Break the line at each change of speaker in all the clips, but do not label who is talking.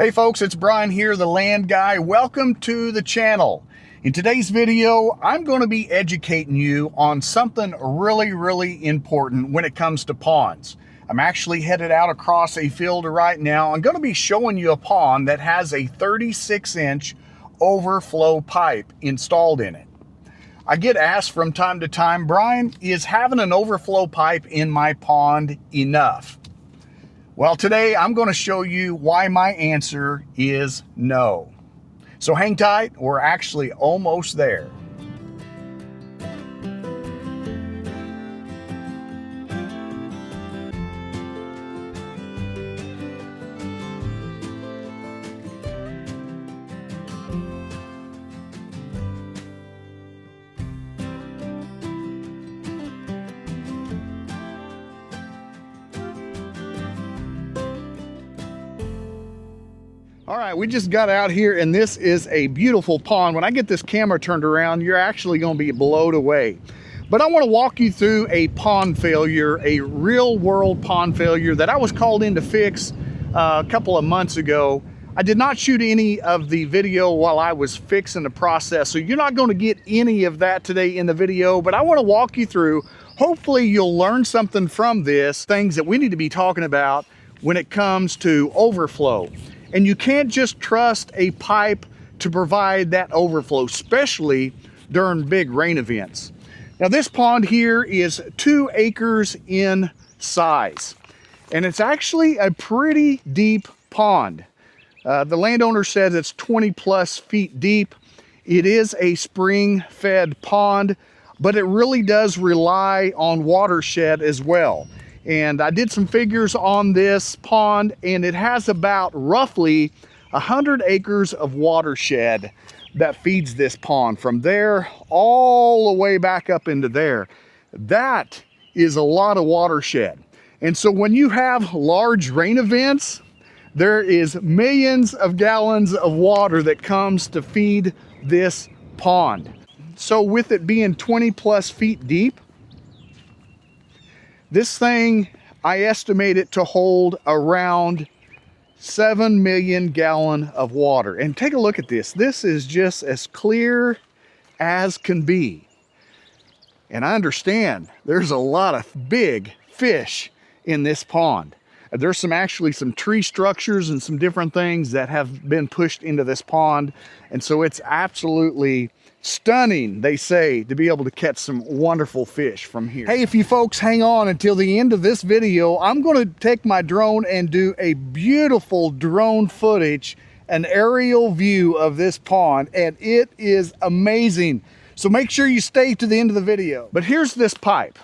Hey folks, it's Brian here, the land guy. Welcome to the channel. In today's video, I'm going to be educating you on something really important when it comes to ponds. I'm actually headed out across a field right now. I'm going to be showing you a pond that has a 36-inch overflow pipe installed in it. I get asked from time to time, Brian, is having an overflow pipe in my pond enough? Well, today I'm going to show you why my answer is no. So hang tight, we're actually almost there. All right, we just got out here and this is a beautiful pond. When I get this camera turned around, you're actually going to be blown away. But I want to walk you through a pond failure, a real world pond failure that I was called in to fix a couple of months ago. I did not shoot any of the video while I was fixing the process, so you're not going to get any of that today in the video, but I want to walk you through. Hopefully you'll learn something from this, things that we need to be talking about when it comes to overflow. And you can't just trust a pipe to provide that overflow, especially during big rain events. Now this pond here is 2 acres in size, and it's actually a pretty deep pond. The landowner says it's 20+ feet deep. It is a spring-fed pond, but it really does rely on watershed as well. And I did some figures on this pond, and it has about roughly 100 acres of watershed that feeds this pond from there all the way back up into there. That is a lot of watershed. And so when you have large rain events, there is millions of gallons of water that comes to feed this pond. So with it being 20+ feet deep, this thing, I estimate it to hold around 7 million gallons of water. And take a look at this. This is just as clear as can be. And I understand there's a lot of big fish in this pond. There's actually some tree structures and some different things that have been pushed into this pond. And so it's absolutely stunning, they say, to be able to catch some wonderful fish from here. Hey, if you folks hang on until the end of this video, I'm going to take my drone and do a beautiful drone footage, an aerial view of this pond, and it is amazing. So make sure you stay to the end of the video. But here's this pipe.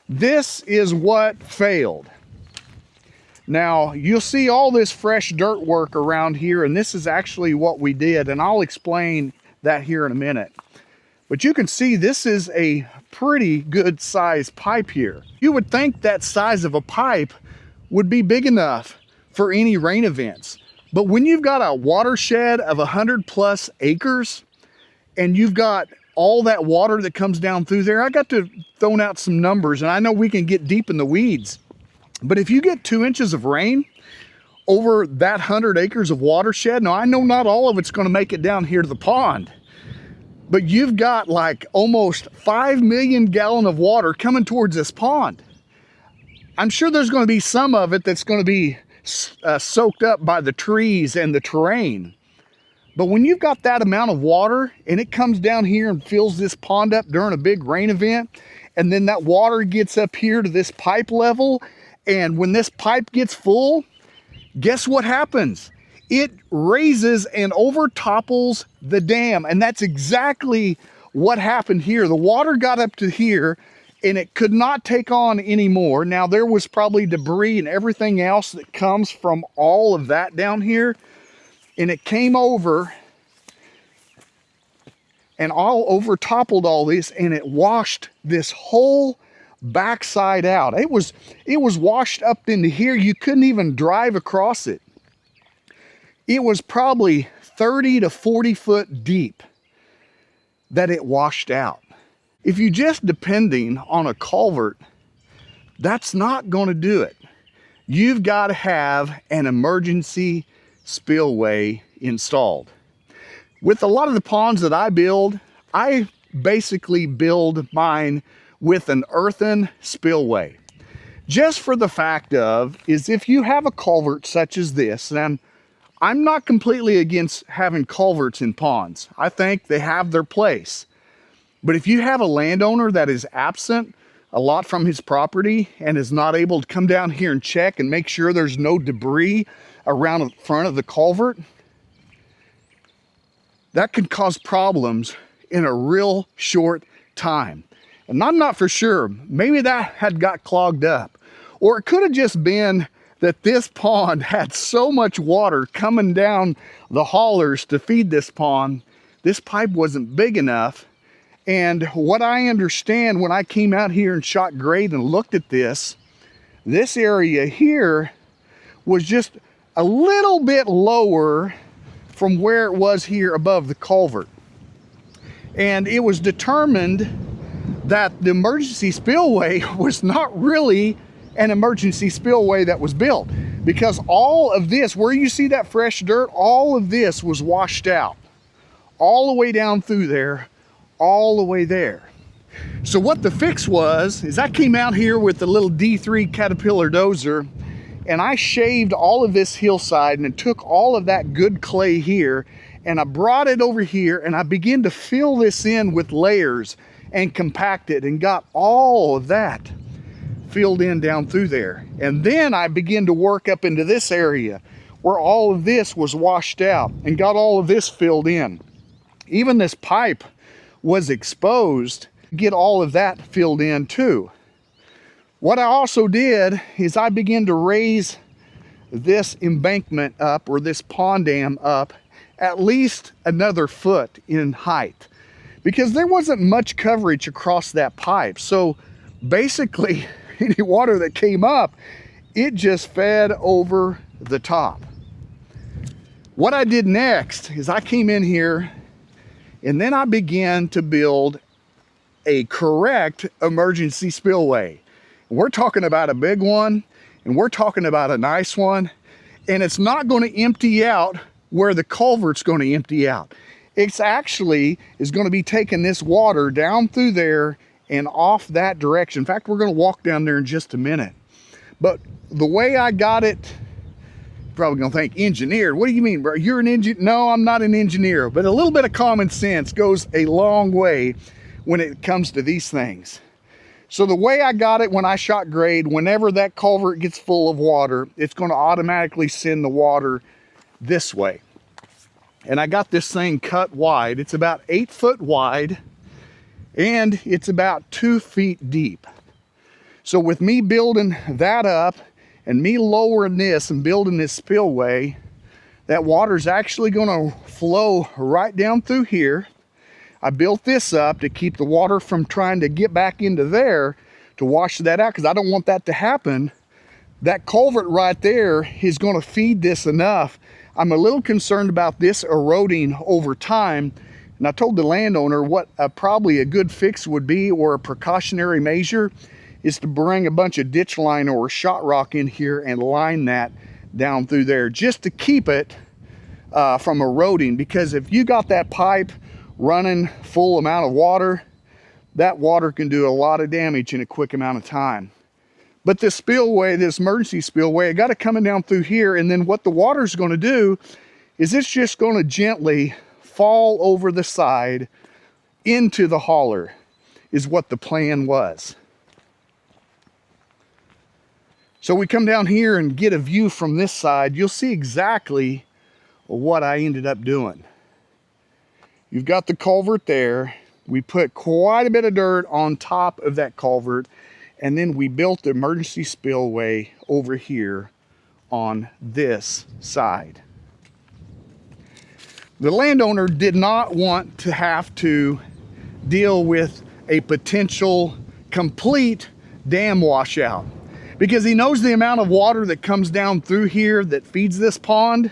This is what failed. Now, you'll see all this fresh dirt work around here, and this is actually what we did, and I'll explain that here in a minute. But you can see this is a pretty good size pipe here. You would think that size of a pipe would be big enough for any rain events. But when you've got a watershed of 100+ acres, and you've got all that water that comes down through there, I got to throw out some numbers, and I know we can get deep in the weeds. But if you get 2 inches of rain over that 100 acres of watershed, now I know not all of it's going to make it down here to the pond, but you've got like almost 5 million gallons of water coming towards this pond. I'm sure there's going to be some of it that's going to be soaked up by the trees and the terrain. But when you've got that amount of water and it comes down here and fills this pond up during a big rain event, and then that water gets up here to this pipe level, and when this pipe gets full, guess what happens? It raises and overtopples the dam. And that's exactly what happened here. The water got up to here and it could not take on anymore. Now there was probably debris and everything else that comes from all of that down here. And it came over and all overtoppled all this, and it washed this whole backside out. It was washed up into here. You couldn't even drive across it. It was probably 30 to 40 foot deep that it washed out. If you just depending on a culvert, that's not going to do it. You've got to have an emergency spillway installed. With a lot of the ponds that I build, I basically build mine with an earthen spillway. Just for the fact of, is if you have a culvert such as this, and I'm not completely against having culverts in ponds. I think they have their place. But if you have a landowner that is absent a lot from his property and is not able to come down here and check and make sure there's no debris around the front of the culvert, that can cause problems in a real short time. And I'm not for sure. Maybe that had got clogged up. Or it could have just been that this pond had so much water coming down the haulers to feed this pond, this pipe wasn't big enough. And what I understand when I came out here and shot grade and looked at this area here was just a little bit lower from where it was here above the culvert. And it was determined that the emergency spillway was not really an emergency spillway that was built, because all of this, where you see that fresh dirt, all of this was washed out all the way down through there, all the way there. So what the fix was, is I came out here with the little D3 Caterpillar dozer and I shaved all of this hillside and took all of that good clay here and I brought it over here and I began to fill this in with layers and compact it and got all of that filled in down through there. And then I began to work up into this area where all of this was washed out and got all of this filled in. Even this pipe was exposed to get all of that filled in too. What I also did is I began to raise this embankment up, or this pond dam up, at least another foot in height, because there wasn't much coverage across that pipe. So basically any water that came up, it just fed over the top. What I did next is I came in here and then I began to build a correct emergency spillway. We're talking about a big one, and we're talking about a nice one, and it's not going to empty out where the culvert's going to empty out. It's actually is going to be taking this water down through there and off that direction. In fact, we're going to walk down there in just a minute. But the way I got it, you're probably going to think, engineered. What do you mean, bro? You're an engineer? No, I'm not an engineer, but a little bit of common sense goes a long way when it comes to these things. So the way I got it when I shot grade, whenever that culvert gets full of water, it's going to automatically send the water this way. And I got this thing cut wide. It's about 8 foot wide and it's about 2 feet deep. So with me building that up and me lowering this and building this spillway, that water's actually going to flow right down through here. I built this up to keep the water from trying to get back into there to wash that out, because I don't want that to happen. That culvert right there is going to feed this enough. I'm a little concerned about this eroding over time, and I told the landowner what probably a good fix would be, or a precautionary measure, is to bring a bunch of ditch line or shot rock in here and line that down through there just to keep it from eroding. Because if you got that pipe running full amount of water, that water can do a lot of damage in a quick amount of time. But this spillway, this emergency spillway, I got it coming down through here, and then what the water's going to do is it's just going to gently fall over the side into the hauler, is what the plan was. So we come down here and get a view from this side. You'll see exactly what I ended up doing. You've got the culvert there. We put quite a bit of dirt on top of that culvert, and then we built the emergency spillway over here on this side. The landowner did not want to have to deal with a potential complete dam washout, because he knows the amount of water that comes down through here that feeds this pond.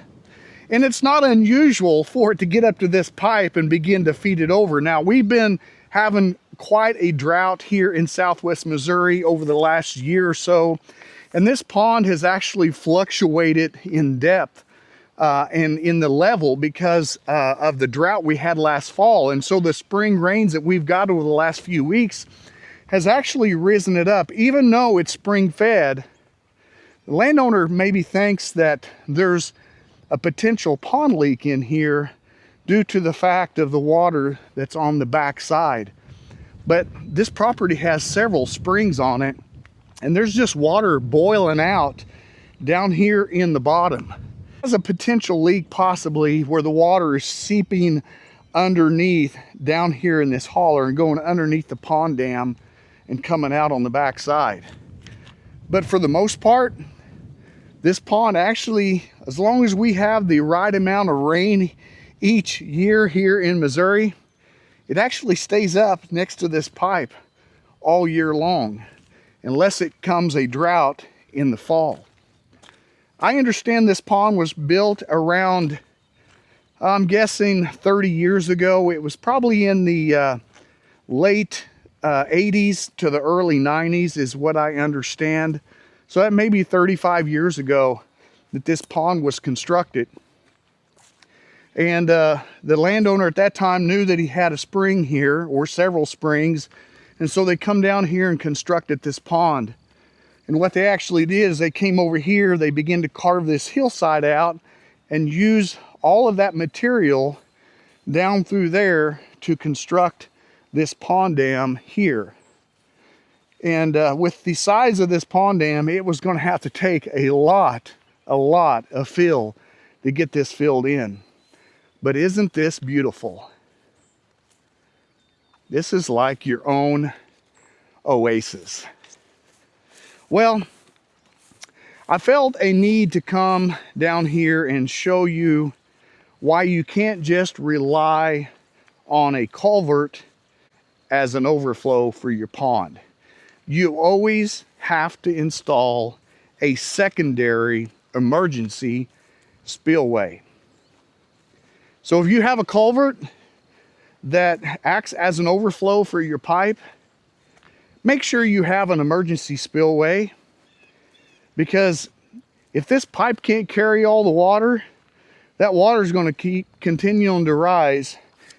And it's not unusual for it to get up to this pipe and begin to feed it over. Now, we've been having quite a drought here in southwest Missouri over the last 1 year or so. And this pond has actually fluctuated in depth and in the level because of the drought we had last fall. And so the spring rains that we've got over the last few weeks has actually risen it up. Even though it's spring fed, the landowner maybe thinks that there's a potential pond leak in here due to the fact of the water that's on the back side. But this property has several springs on it, and there's just water boiling out down here in the bottom. There's a potential leak possibly where the water is seeping underneath down here in this holler and going underneath the pond dam and coming out on the back side. But for the most part, this pond actually, as long as we have the right amount of rain each year here in Missouri, it actually stays up next to this pipe all year long, unless it comes a drought in the fall. I understand this pond was built around, I'm guessing 30 years ago. It was probably in the late 80s to the early 90s is what I understand. So that may be 35 years ago that this pond was constructed. And the landowner at that time knew that he had a spring here, or several springs, and so they come down here and constructed this pond. And what they actually did is they came over here, they began to carve this hillside out and use all of that material down through there to construct this pond dam here. And with the size of this pond dam, it was going to have to take a lot of fill to get this filled in. But isn't this beautiful? This is like your own oasis. Well, I felt a need to come down here and show you why you can't just rely on a culvert as an overflow for your pond. You always have to install a secondary emergency spillway. So if you have a culvert that acts as an overflow for your pipe, make sure you have an emergency spillway, because if this pipe can't carry all the water, that water is going to keep continuing to rise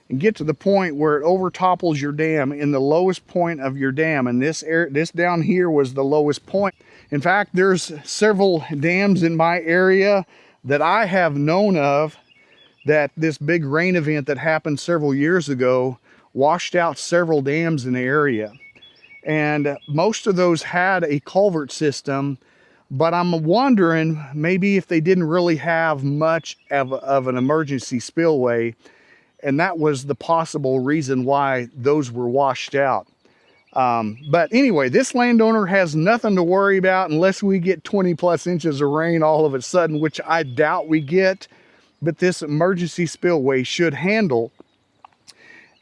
and get to the point where it overtopples your dam in the lowest point of your dam. And this down here was the lowest point. In fact, there's several dams in my area that I have known of that this big rain event that happened several years ago washed out several dams in the area. And most of those had a culvert system, but I'm wondering maybe if they didn't really have much of an emergency spillway, and that was the possible reason why those were washed out. But anyway, this landowner has nothing to worry about unless we get 20+ inches of rain all of a sudden, which I doubt we get. But this emergency spillway should handle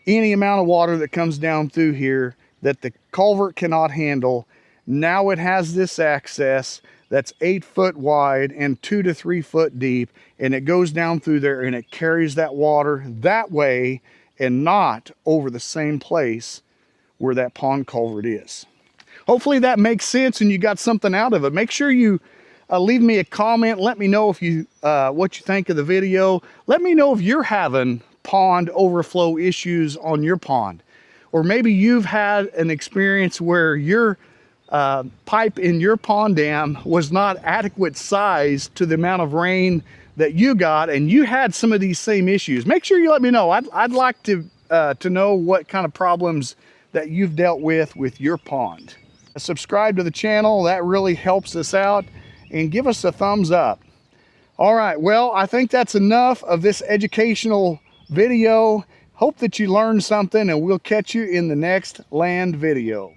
any amount of water that comes down through here that the culvert cannot handle. Now it has this access that's 8 foot wide and 2 to 3 foot deep, and it goes down through there and it carries that water that way and not over the same place where that pond culvert is. Hopefully that makes sense and you got something out of it. Make sure you leave me a comment. Let me know if you what you think of the video. Let me know if you're having pond overflow issues on your pond, or maybe you've had an experience where your pipe in your pond dam was not adequate size to the amount of rain that you got, and you had some of these same issues. Make sure you let me know. I'd like to know what kind of problems that you've dealt with your pond. Subscribe to the channel. That really helps us out. And give us a thumbs up. All right, well, I think that's enough of this educational video. Hope that you learned something, and we'll catch you in the next land video.